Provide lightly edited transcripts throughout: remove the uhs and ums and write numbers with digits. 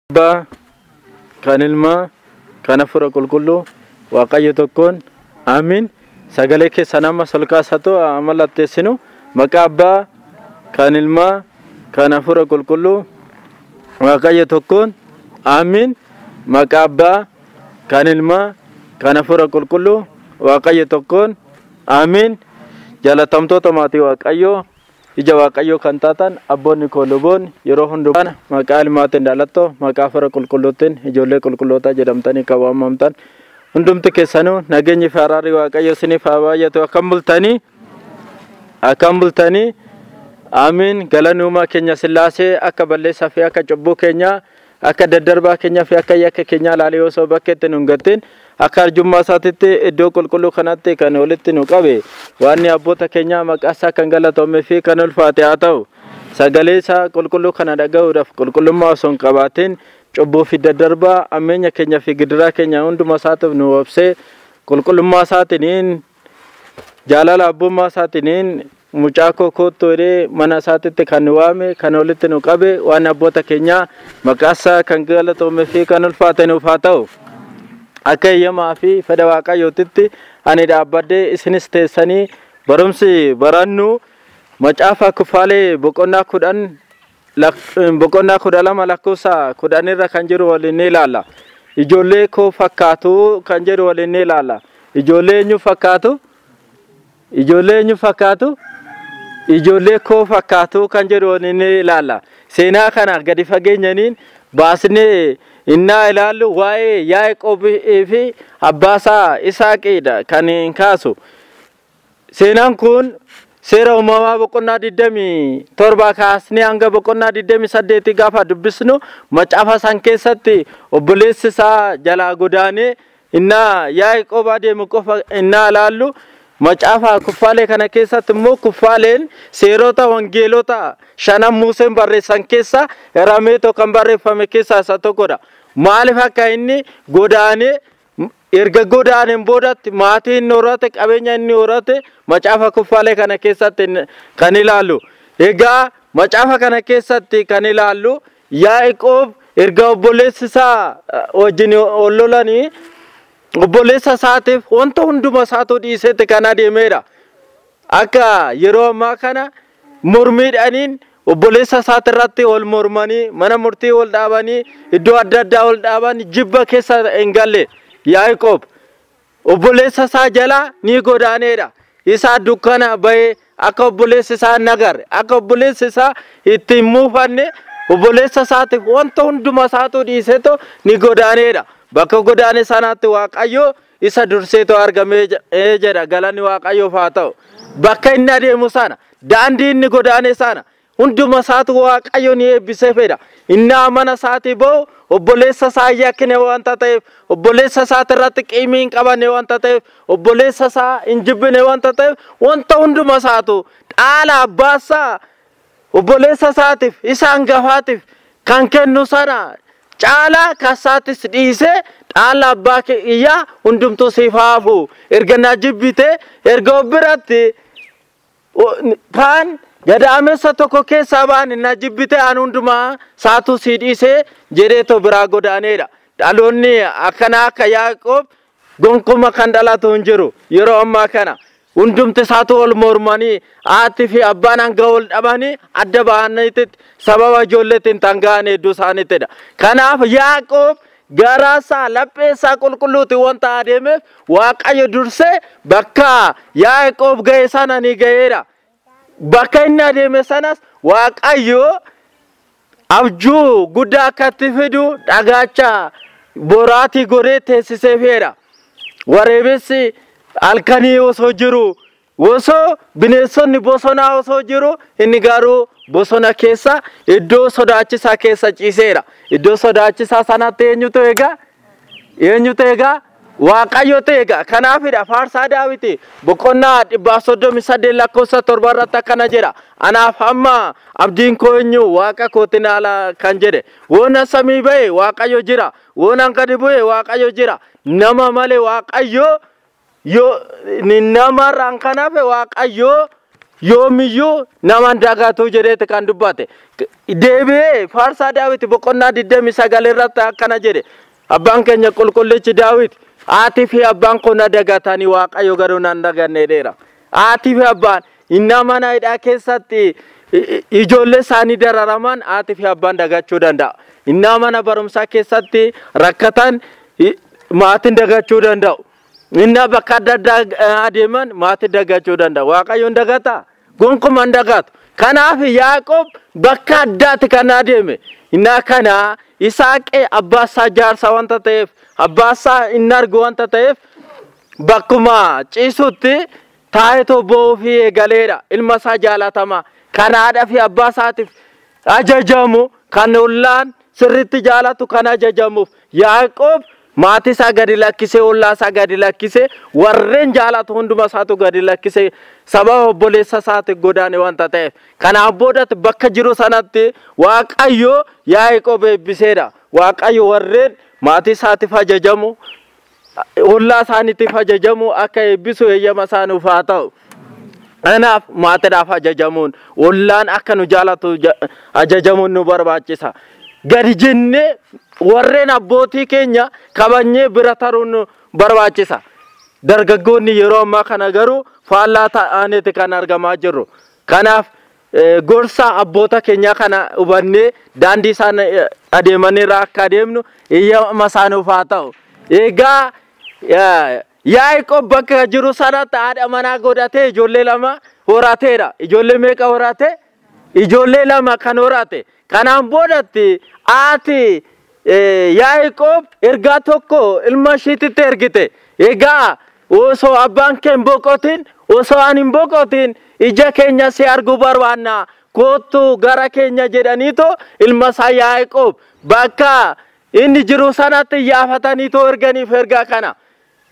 Ba kan ilma kan afura qulqullu waaqayyo tokkoon amiin. Sagalee keessa nama solkaasatu amalattesinu maqaa abbaa kan ilma kan afura qulqullu waaqayyo tokkoon amiin. Maqaa abbaa kan ilma kan afura qulqullu waaqayyo tokkoon amiin. Jaalatamtoota maatii waaqayyo ija waaqayyo kan taatan abboonni kooluboon yeroo hundumaa maqaa ilmaatiin dhalatto maqaa afura qulqulluutiin ijoollee qulqulloota jedhamtanii qabaamamtan hundumti keessanuu nageenyi fi araarri waaqayyo isiniif haa baay'atu. Akkam bultanii amiin. Galanni uumaa keenya Sillaasee akka balleessaa fi akka cubbuu keenya akka daddarbaa keenya fi akka yakka keenya ilaalee osoo bakkeetti nu hin gattin akka arjummaa isaatitti iddoo qulqulluu kanatti kan walitti nu qabe waan abboota keenya maqaa isaa kan galatoomee fi kan ulfaate haa ta'u. Sagalee isaa qulqulluu kana dhaga'uudhaaf qulqullummaa osoo hin qabaatin cubbuu fi daddarbaa ammeenya keenya fi gidiraa keenya hunduma isaatiif nu obsee qulqullummaa isaatiin jaalala abbummaa isaatiin mucaa kookotoo mana isaatitti kan waame kan walitti nu qabe waan abboota keenya maqaa isaa kan galatoomee fi kan ulfaate nuuf haa ta'u. Akka eeyyamaa fi fedha waaqayyootitti ani dhaabbadhee isinis teessanii barumsi barannu macaafa Kuffaalee boqonnaa 12 lakkoofsa 10 irra kan jiru waliin ni ilaalla. Ijoollee koo fakkaatu kan jedhu waliin ni ilaalla. Ijoollee eenyu fakkaatu? Ijoollee eenyu fakkaatu? Ijoollee koo fakkaatu kan jedhu waliin ni ilaalla. Seenaa kana gadi fageenyaniin baasnee innaa ilaallu waa'ee Yaaqoobii fi abbaasaa Isaaqiidha kan hin kaasu. Seenaan kun seera uumamaa boqonnaa 27 kaasnee hanga boqonnaa 28 gaafa dubbisnu macaafa san keessatti obboleessi isaa jalaa godaanee innaa Yaaqoob adeemu qofa innaa ilaallu. Macaafa Kuffaalee kana keessatti immoo Kuffaaleen seerota wangeelota 5 Museen barreessan keessa Erameetoo kan barreeffame keessaa isa tokkodha. Maaliif akka inni godaanee erga godaaneen boodatti maatii inni horate qabeenya inni horate macaafa Kuffaalee kana keessatti kan ilaallu. Egaa macaafa kana keessatti kan ilaallu Yaaqoob erga obboleessi isaa wajjin ollolanii obboleessa isaatiif wanta hunduma isaatu dhiisetti kan adeemedha. Akka yeroo ammaa kana mormiidhaaniin obboleessa isaati irratti wal mormanii mana murtii wal dhaabanii iddoo adda addaa wal dhaaban jibba keessa hin galle. Yaaqoob obboleessa isaa jala ni godaaneedha. Isaa dukkana bahee akka obboleessi isaa nagarre akka obboleessi isaa itti muufanne obboleessa isaatiif wanta hunduma isaatu dhiisetu ni godaaneedha. Bakka godaane sanaatti waaqayyo isa durseetu argamee jedha. Galanni waaqayyoof haa ta'u. Bakka inni adeemu sana daandii inni godaane sana hunduma isaatu waaqayyo ni eebbisee fedha. Inni mana isaatii ba'u obboleessa isaa yakkine wanta ta'eef obboleessa isaati irratti qiimii hin qabanne wanta ta'eef obboleessa isaa hin jibbine wanta ta'eef wanta hunduma isaatu dhaala abbaasaa obboleessa isaatiif isa hangafaatiif kan kennu sana caala kasaatis dhiisee dhaala abbaa kiyyaa hundumtuu siif haafu erga na jibbite erga biratti kan gadaamessa tokko keessaa baan na jibbite an hundumaa saatu si dhiisee jedheetu biraa godaaneedha. Dhaloonni akkana akka Yaaqoob gonkumaa kan dhalatu hin jiru. Yeroo ammaa kana hundumti isaatu wal mormanii haati fi abbaan hanga wal dhabanii adda bahanitti sababa ijoolleetiin tangaa'anii hedduu isaaniittidha. Kanaaf Yaaqoob garaasaa lapheessaa qulqulluuti wanta adeemeef waaqayyo dursee bakka Yaaqoob ga'e sana ni ga'eedha. Bakka inni adeeme sanas waaqayyo abjuu guddaa akkatti fidu dhagaacha boraatii godhee teessiseefidha. Wareebessi halkanii osoo jiru osoo bineensonni bosonaa osoo jiru inni garuu bosona keessa iddoo sodaachisaa keessa ciiseera. Iddoo sodaachisaa sanatti eenyutu eega? Waaqayyotu eega. Kanaafidha faarsaa Daawit boqonnaa 138 lakkoofsa 7 irratti akkana jedha. Anaaf amma abdiin koo eenyu waaqa kootiin ala kan jedhe. Waan samii ba'e waaqayyo jira. Waan gadi bu'e waaqayyo jira. Nama malee waaqayyo yoo ni namarraan kanaaf waaqayyo yoomiyyuu nama dagaatu jedheeti kan dubbate. Deebi'ee faarsaa Daawit boqonnaa 29 irratti akkana jedhe. Abbaan keenya qulqullichi Daawit aatii fi abbaan kun dagatanii Waaqayyo garuu nan daganne jedheera. Aatii fi abbaan inni mana hidhaa keessatti ijoollee isaanii dararaman aatii fi abbaan dagachuu danda'a. Inni mana barumsaa keessatti rakkatan maatiin dagachuu danda'u. Inni bakka adda addaa adeeman maatiin dagachuu danda'a. Waaqayyoon dagata gonkumaa hin dagatu. Kanaaf Yaaqoob bakka addaatti kan adeeme. Inni kana Isaaqee abbaa isaa jaarsa wanta ta'eef abbaa isaa hin argu wanta ta'eef bakkuma ciisutti taa'ee bo'uu fi eegaleedha. Ilma isaa jaalatamaa kan haadhaa fi abbaa isaatiif ajajamu kan ollaan sirriitti jaalatu kan ajajamuuf Yaaqoob maatii isaa gadi lakkisee ollaa isaa gadi lakkisee warreen jaalatu hunduma isaatu gadi lakkisee sababa obboleessa isaati godaane wanta ta'eef kanaaf boodatti bakka jiru sanatti Waaqayyo Yaaqoob eebbiseedha. Waaqayyo warreen maatii isaatiif ajajamu ollaa isaaniitiif ajajamu akka eebbisu eeyyama isaaniif haa ta'u. Kanaaf maatiidhaaf ajajamuun ollaan akka nu jaalatu ajajamuun nu barbaachisa. Gadi jennee warreen abbootii keenya kabajnee bira taruun barbaachisa. Dargaggoonni yeroo ammaa kana garuu faallaa ta'aniiti kan argamaa jirru. Kanaaf gorsa abboota keenya kana hubannee daandii isaan adeemanirraa akka adeemnu eeyyama isaaniif haa ta'u. Egaa Yaaqoob bakka jiru sanatti haadha manaa godhatee ijoollee lama horateedha. Ijoollee meeqa horate? Ijoollee lama kan horate. Kanaan boodatti haati Yaaqoob ergaa tokko ilma isheetitti ergite. Egaa osoo abbaan kee hin boqotin, osoo ani hin boqotin ija keenya si arguu barbaanna. Kottu gara keenya jedhaniitu ilma isaa Yaaqoob bakka inni jiru sanatti yaafataniitu erganiif ergaa kana.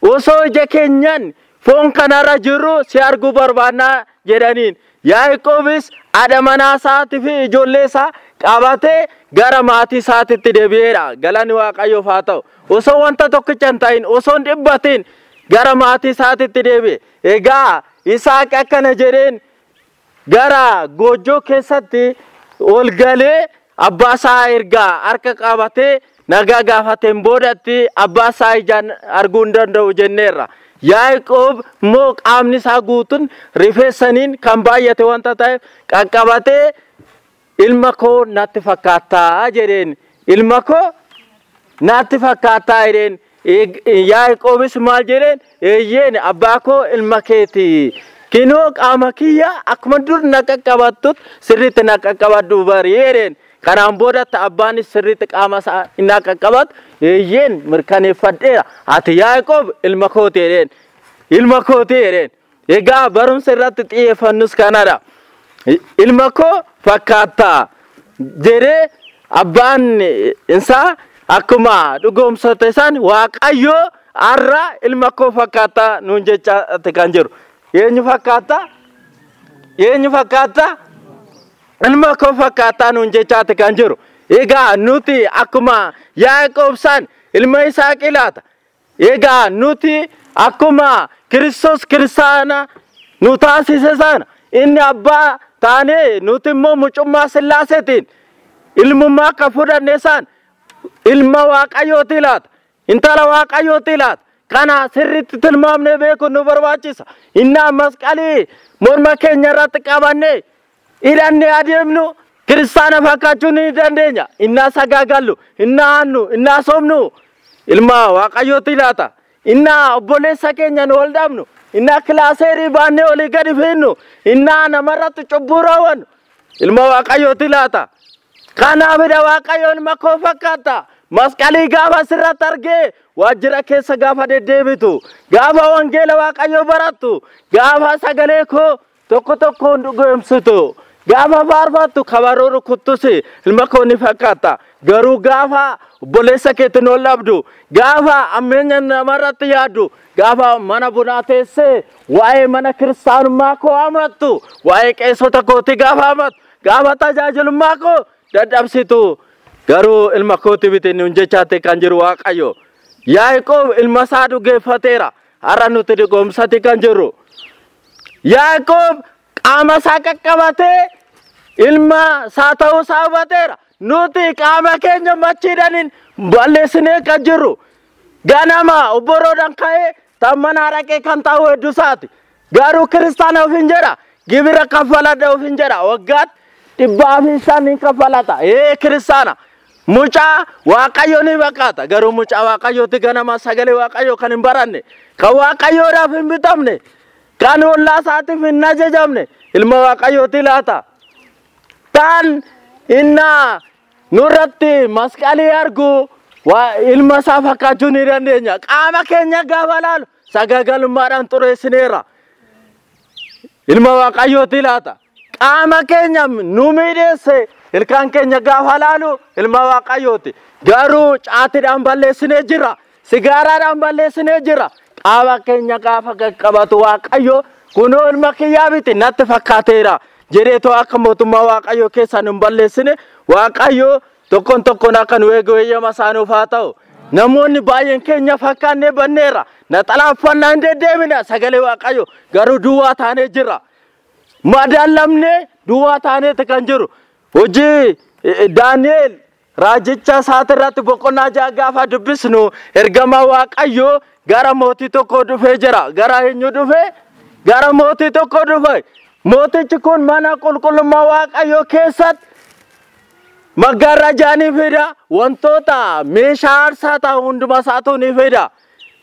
Osoo ija keenyan foon kanarra jiru si arguu barbaanna jedhaniin. Yaaqoobis haadha manaa isaatii fi ijoollee isaa qabatee gara maatii isaatiitti deebi'eedha. Galanni Waaqayyoof haa ta'u. Osoo wanta tokkicha hin ta'in, osoo hin dhibbatin gara maatii isaatiitti deebi'e. Egaa Isaaq akkana jedheen gara goojjoo keessatti ol galee abbaa isaa ergaa harka qabatee nagaa gaafateen boodatti abbaa isaa ijaan arguu hin danda'u jenneerra. Yaaqoob immoo qaamni isaa guutuun rifeensaniin kan baay'ate wanta ta'eef qaqqabatee ilma koo natti fakkaataa jedheen. Ilma koo natti fakkaataa jedheen. Yaaqoobis maal jedheen? Eeyyeen abbaa koo ilma keeti. Kinoo qaama kiyya akkuma dur na qaqqabattutti sirriitti na qaqqabadhu bari jedheen. Kanaan boodatti abbaanis sirriitti qaama isaa na qaqqabatu eeyyeen mirkaneeffadheera. Ati Yaaqoob ilma kooti jedheen. Ilma kooti jedheen. Egaa barumsa irratti xiyyeeffannus kanadha. Ilma koo fakkaataa jedhee abbaan isaa akkuma dhugoomsate san Waaqayyo har'a ilma koo fakkaataa nuun jechaatti kan jiru. Eenyu fakkaataa? Eenyu fakkaataa? Ilma koo fakkaataa nuun jechaatti kan jiru. Egaa nuti akkuma Yaaqoob san ilma Isaaqii laata. Egaa nuti akkuma Kiristoos kiristaana nu taasise sana inni abbaa taane nuti immoo mucummaa Sillaaseetiin ilmummaa akka fudhanne san ilma Waaqayyooti laata. Intala Waaqayyooti laata. Kana sirriitti tilmaamnee beekuun nu barbaachisa. Inni masqalii morma keenya irratti qabannee hidhannee adeemnu kiristaana fakkaachuu ni dandeenya. Inni sagaagallu, inni aannu, inni soomnu ilma Waaqayyooti laata. Inni obboleessa keenya nu ol dhabnu, inni kilaaseerii baannee olii gadi fiinnu, inni namarratti cubbuu raawwannu ilma Waaqayyooti laata. Kanaafidha Waaqayyo ilma koo fakkaata. Masqalii gaafa sirratti argee waajjira keessa gaafa deddeebitu, gaafa wangeela Waaqayyo barattu, gaafa sagalee koo tokko tokkoon dhugoomsitu, gaafa faarfattu kabaroo rukuttusi ilma koo ni fakkaata. Garuu gaafa obboleessa keetiin ol dhabdu, gaafa ammeenya namarratti yaaddu, gaafa mana bunaa teessee waa'ee mana kiristaanummaa koo amattu, waa'ee qeessota kooti gaafa amattu, gaafa tajaajilummaa koo dadhabsitu. Garuu ilma kooti bitiin nuun jechaatti kan jiru Waaqayyo. Yaaqoob ilma isaa dhugeeffateera. Har'a nuti dhugoomsatti kan jiru. Yaaqoob qaama isaa qaqqabatee ilma isaa ta'uu isaa hubateera. Nuti qaama keenya machiidhaniin balleessinee kan jirru. Ganama obboroodhaan ka'ee tammana araqee kan taa'u hedduu isaati. Garuu kiristaana of hin jedha. Gibira kaffaladha of hin jedha. Waggaatti 500 kaffalata. Kiristaana. Mucaa Waaqayyo ni fakkaata. Garuu mucaa Waaqayyooti ganama sagalee Waaqayyo kan hin baranne. Kan Waaqayyoodhaaf hin bitamne. Kan ollaa isaatiif hin ajajamne. Ilma Waaqayyooti laata. Tan inna nurratti masqalii argu ilma isaa fakkaachuu ni dandeenya. Qaama keenya gaafa laalu sagaagalummaadhaan xureessineera. Ilma Waaqayyooti laata. Qaama keenya nu miidheesse ilkaan keenya gaafa laalu ilma Waaqayyooti. Garuu caatiidhaan balleessinee jira. Sigaaraadhaan balleessinee jira. Qaama keenya gaafa qaqqabatu Waaqayyo kunoo ilma kiyyaa miti natti fakkaateera jedheetoo akka mootummaa Waaqayyo keessaan hin balleessine Waaqayyo tokkoon akka nu eegu eeyyama isaanuuf haa ta'u. Namoonni baay'een keenya fakkaannee banneera. Naxalaa uffannaa hin deddeebina sagalee Waaqayyo garuu duwwaa taanee jira. Madaalamnee duwwaa taaneeti kan jiru. Hojii Daani'eel raajicha isaatirratti boqonnaa 6 gaafa dubbisnu ergama Waaqayyo gara mootii tokko dhufee jira. Gara eenyu dhufee? Gara mootii tokko dhufe. Mootichi kun mana qulqullummaa Waaqayyo keessatti maggaarrajaa ni fida. Wantoota meeshaa aarsaa ta'u hundumaa isaatu ni fida.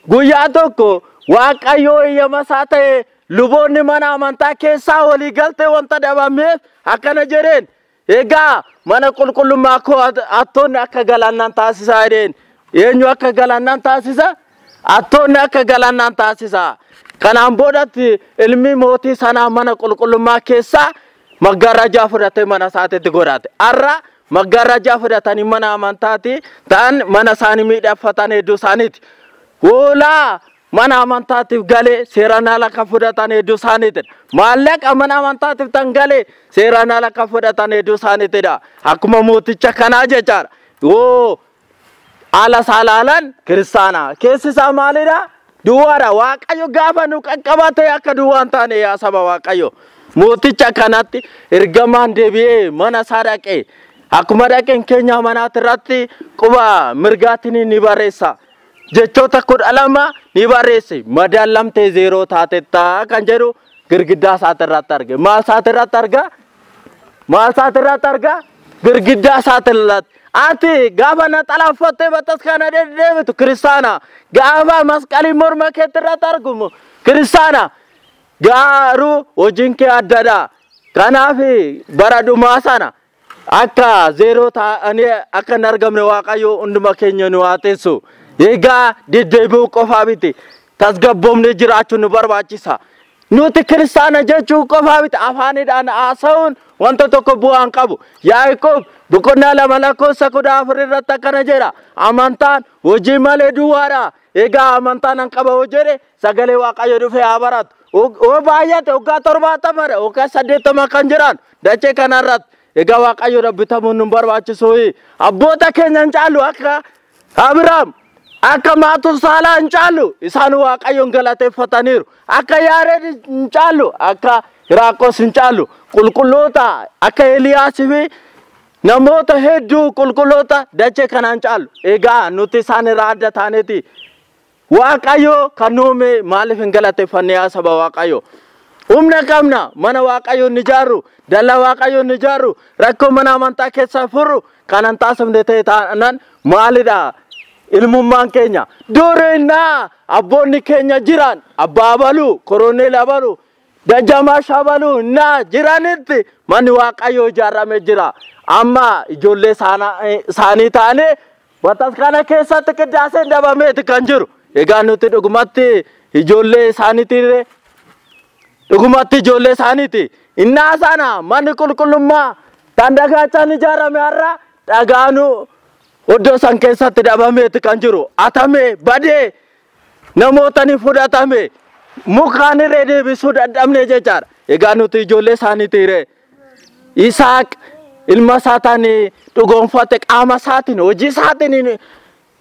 Guyyaa tokko Waaqayyo eeyyama isaa ta'e luboonni mana amantaa keessaa walii galtee wanta dhabameef akkana jedheen. Egaa mana qulqullummaa koo attoonni akka galaannaan taasisaa jedheen. Eenyu akka galaannaan taasisa? Attoonni akka galaannaan taasisa. Kanaan boodatti ilmi mootii sanaa mana qulqullummaa keessaa maggaarrajaa fudhatee mana isaatiitti godhate. Har'a maggaarrajaa fudhatanii mana amantaatti ta'an mana isaanii miidhagfatan hedduu isaaniiti. Hoolaa mana amantaatiif galee seeraan ala kan fudhatan hedduu isaaniitidha. Maallaqa mana amantaatiif tan galee seeraan ala kan fudhatan hedduu isaaniitidha. Akkuma mooticha kanaa jechaadha. Ala salaalan kiristaana. Keessi isaa maalidha? Duwwaadha. Waaqayyo gaafa nu qaqqabate akka duwwaan taane yaa saba Waaqayyo. Mooticha kanatti ergamaan deebi'ee mana isaa dhaqee akkuma dhaqeen keenya manaatti irratti quba mirgaatiin ni barreessa. Jechoota 12 ni barreesse. Madaalamtee zeeroo taatetta kan jedhu girgiddaa isaatirratti arge. Maal isaatirratti arga? Maal isaatirratti arga? Girgiddaa isaatirratti. Ati gaafa naxalaa uffattee bataskaana deddeebitu kiristaana. Gaafa masqalii morma keetirratti argamu kiristaana. Garuu hojiin kee addadha. Kanaaf bara dhumaa sana akka zeeroo ta'anii akka hin argamne Waaqayyo hunduma keenya nu haa teessu. Egaa deddeebi'uu qofaa miti. Tasgabboomnee jiraachuu nu barbaachisa. Nuti kiristaana jechuu qofaa miti afaanidhaan haasa'uun wanta tokko bu'aan qabu. Yaaqoob boqonnaa 2 lakkoofsa 14 irratti akkana jedha. Amantaan hojii malee duwwaadha. Egaa amantaan an qaba hoo jedhe sagalee Waaqayyo dhufee haa baratu. Oo baay'ate waggaa 70 waggaa 80 kan jiran dachee kanarratti. Egaa Waaqayyo rabbitamuun nu barbaachisu. Abboota keenya hin caalu akka Abrahaam akka Maatusaalaa hin caalu isaan Waaqayyoon galateeffataniiru. Akka Yaared hin caalu akka Hiraaqos hin caalu qulqulloota akka Eliyaasii fi namoota hedduu qulqulloota dachee kanaan caalu. Egaa nuti isaan irraa adda taaneeti. Waaqayyo kan uume maaliif hin galateeffanne yaa saba Waaqayyo? Humna qabna mana Waaqayyo ni ijaaru, dallaa Waaqayyo ni ijaaru, rakkoo mana amantaa keessaa furru kanan taasifne ta'e taanaan maalidha? Ilmummaan keenya duriinaa abboonni keenya jiran abbaa baluu, koroneel abaluu, Dajamaa Shabaluu na jiranitti manni Waaqayyo ijaaramee jira. Amma ijoollee isaanii taane bataskaana keessatti qiddaaseen dhabameeti kan jiru. Egaa nuti dhugumatti ijoollee isaaniiti. Dhugumatti ijoollee isaaniiti. Innaa sana manni qulqullummaa kan dhagaachaan ijaarame har'a dhagaanu iddoo san keessatti dhabameeti kan jiru. Atame badee namoota ni fudhatame. Mukaan irree deebisuu dadhabne jechaadha. Egaa nuti ijoollee isaaniiti. Isaaq ilma isaa taane dhugoonfate qaama isaatiin hojii isaatiin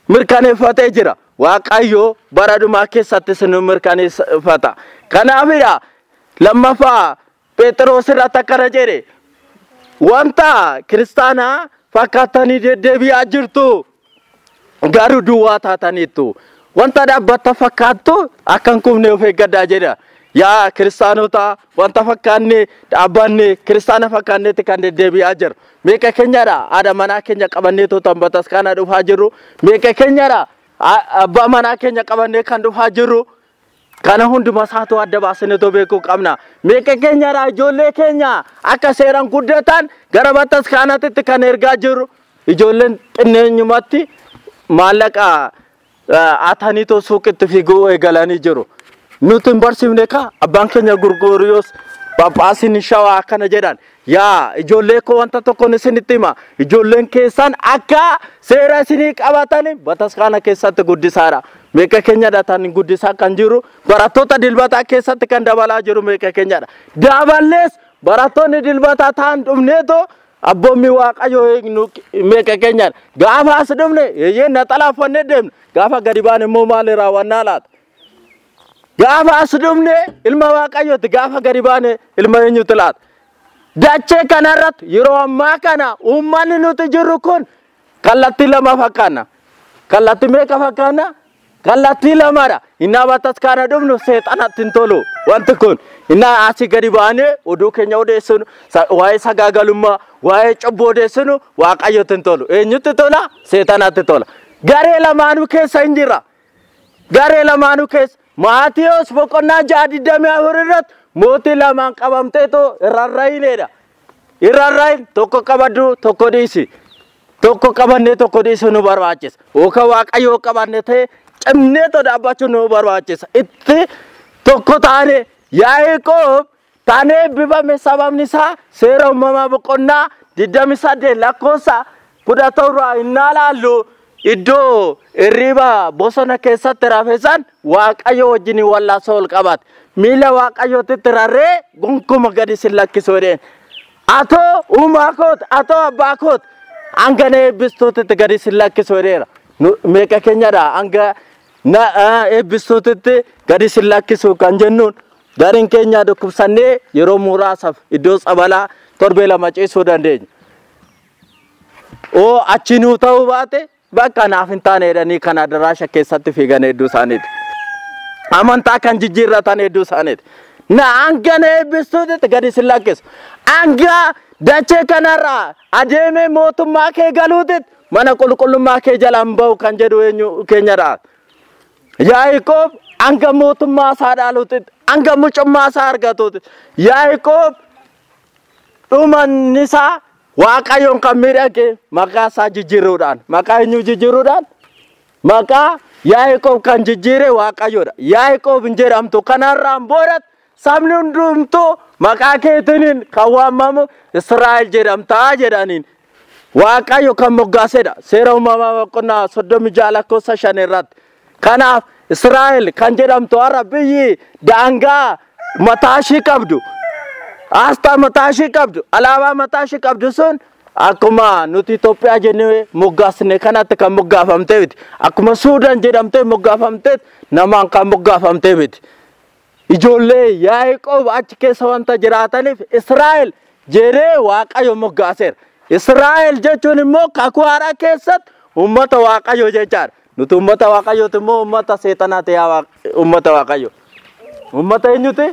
mirkaneeffatee jira. Waaqayyo bara dhumaa keessatti sinu mirkaneeffata. Kanaafidha lammaffaa Phexros irraa takkana jedhe wanta kiristaanaa fakkaatanii deddeebi'aa jirtu garuu duwwaa taataniittu wanta dhaabbata fakkaattu akkan kubne of eeggadhaa jedha. Yaa kiristaanota wanta fakkaanne dhaabbanne kiristaana fakkaannetti kan deddeebi'aa jiru. Meeqa keenyadha haadha manaa keenya qabannee tootan bataskaana dhufaa jirru. Meeqa keenyadha abbaa manaa keenya qabannee kan dhufaa jirru. Kana hunduma isaatu adda baasnee beekuu qabna. Meeqa keenyadha ijoollee keenya akka seeraan guddatan gara bataskaanaatti kan ergaa jirru. Ijoolleen xinneenyumatti maallaqa ataniitoo suuqitti fiiguu eegalanii jiru. Nuti barsiifne ka abbaan keenya Gurguriyos Phaaphaasiin Shawaa akkana jedhan yaa ijoollee koo wanta tokko isinitti hima ijoolleen keessan akka seera isinii qabatan bataskaana keessatti guddisaadha. Meeqa keenyadha tan guddisaa kan jiru barattoota dilbataa keessatti kan dabalaa jiru meeqa keenyadha. Daballees barattoonni dilbataa ta'an dhumneetoo abboommi waaqayyoo meeqa keenyadha. Gaafa as dhumne yeeyeen naxalaafannee deemne gaafa gadi baane immoo maali raawwannaa laata? Gaafa as dhumne ilma waaqayyooti gaafa gadi baane ilma eenyuuti laata? Dachee kanarratti yeroo ammaa kana uummanni nuti jirru kun kallattii lama fakkaanna. Kallattii meeqa fakkaanna? Kallattii lamadha. Innaa bataskaana dhumnu seexanatti hin tolu wanti kun. Innaa asii gadi baane oduu keenya odeessinu waa'ee sagaagalummaa waa'ee cubbuu odeessinu waaqayyooti hin tolu. Eenyutti tola? Seexanatti tola. Garee lamaanuu keessa hin jirra. Garee lamaanuu keessa. Maatiyos boqonnaa 6:24 irratti mootii lamaan qabamteetoo irrarrayineedha. Irrarrayin tokko qabaddu tokko dhiisi. Tokko qabannee tokko dhiisu nu barbaachisa. Ooka waaqayyoo qabanne ta'e cimneetoo dhaabbachuu nu barbaachisa. Itti tokko taane Yaaqoob taanee eebbifame sababni isaa seera uumamaa boqonnaa 28 lakkoofsa 17 innaa laallu iddoo irriba bosona keessatti rafesan waaqayyo wajjin wallaasoo ol qabate miila waaqayyootti rarree gonkumaa gadi sin lakkisuu dheen atoo uumaa koot atoo abbaa koot hanga na eebbistuutti gadi sin lakkisuu dheera meeqa keenyadha hanga na eebbistuutti gadi sin lakkisuu kan jennuun gariin keenya dhukkubsannee yeroo muraasaaf iddoo tsabalaa torbee lama ciisuu dandeenya. Oo achinuu ta'uu baate bakka naaf hin taane jedhanii kan adaraasha keessatti fiigan hedduu isaaniiti. Amantaa kan jijjiirratan hedduu isaaniiti. Na hanga na eebbistuutti gadi sin lakkisu. Hanga dachee kanarraa adeemee mootummaa kee galuutti mana qulqullummaa kee jalaan bahu kan jedhu eenyu keenyadha. Yaaqoob hanga mootummaa isaa dhaaluutti hanga mucummaa isaa argatuutti Yaaqoob dhumanni isaa waaqayyoon kan miidhage maqaa isaa jijjiiruudhaan maqaa eenyu jijjiiruudhaan maqaa Yaaqoob kan jijjiire waaqayyoodha. Yaaqoob hin jedhamtu kanarraan boodat sabni hundumtuu maqaa keetiin kan waamamu Israa'el jedhamtaa jedhaniin waaqayyo kan moggaasedha. Seera uumamaa boqonnaa 36 lakkoofsa 5 irratti. Kanaaf Israa'el kan jedhamtu har'a biyyi daangaa mataashii qabdu. Asxaa mataashii qabdu alaabaa mataashii qabdu sun akkuma nuti Itoophiyaa jennee moggaasne kanatti kan moggaafamtee miti. Akkuma Suudaan jedhamtee moggaafamtee namaan kan moggaafamtee miti. Ijoollee Yaaqoob achi keessa wanta jiraataniif Israa'el jedhee waaqayyo moggaaseera. Israa'el jechuun immoo kakuu haaraa keessatti uummata waaqayyo jechaadha. Nuti uummata waaqayyooti immoo uummata seexanaati yaa uummata waaqayyo. Uummata eenyuti?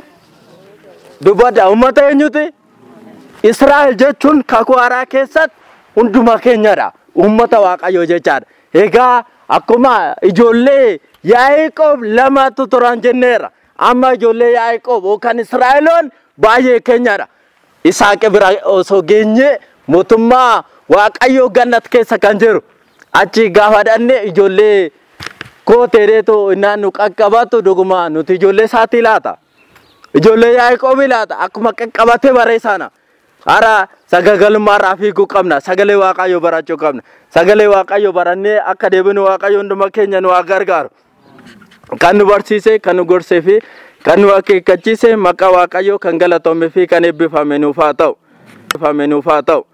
Dubada uummata eenyuti? Israa'el jechuun kakuu haaraa keessatti hunduma keenyadha. Uummata waaqayyo jechaadha. Egaa akkuma ijoollee Yaaqoob lamatu turan jenneera. Amma ijoollee Yaaqoob kan Israa'eloon baay'ee keenyadha. Isaaq bira osoo geenye mootummaa waaqayyo gannat keessa kan jiru. Achi gaafa dhanne ijoollee kooteereetoo naannu qaqqabatu dhuguma nuti ijoollee isaatii laata. Ijoollee Yaaqoob laata akkuma qaqqabate bareessana. Hara sagaagalummaarraa fiiguu qabna. Sagalee waaqayyo barachuu qabna. Sagalee waaqayyo barannee akka deebinu waaqayyo hunduma keenya nu gargaaru. Kan nu barsiise, kan nu gorsee fi kan nu akeekkachiise maqaa waaqayyo kan galatoomee fi kan eebbifame nuuf haa ta'u.